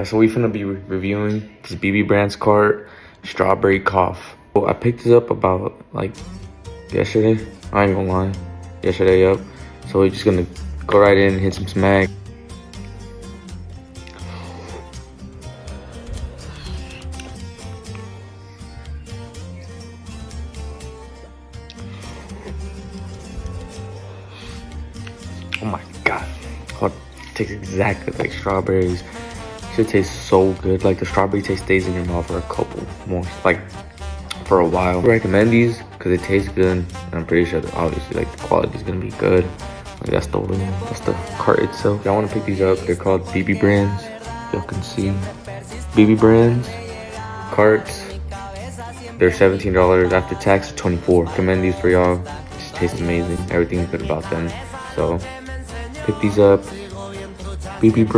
So we finna be reviewing this Bbrand's cart, Strawberry Cough. Well, I picked this up about like yesterday. I ain't gonna lie, yesterday up. So we're just gonna go right in, hit some smack. Oh my god, it tastes exactly like strawberries. Should taste so good. Like the strawberry taste stays in your mouth for a couple more, like for a while. I recommend these because it tastes good, and I'm pretty sure that obviously like the quality is gonna be good. Like that's the cart itself. Y'all want to pick these up? They're called Bbrands. Y'all can see Bbrands carts. They're $17 after tax, $24. Recommend these for y'all. Just taste amazing. Everything's good about them. So pick these up. Bbrand.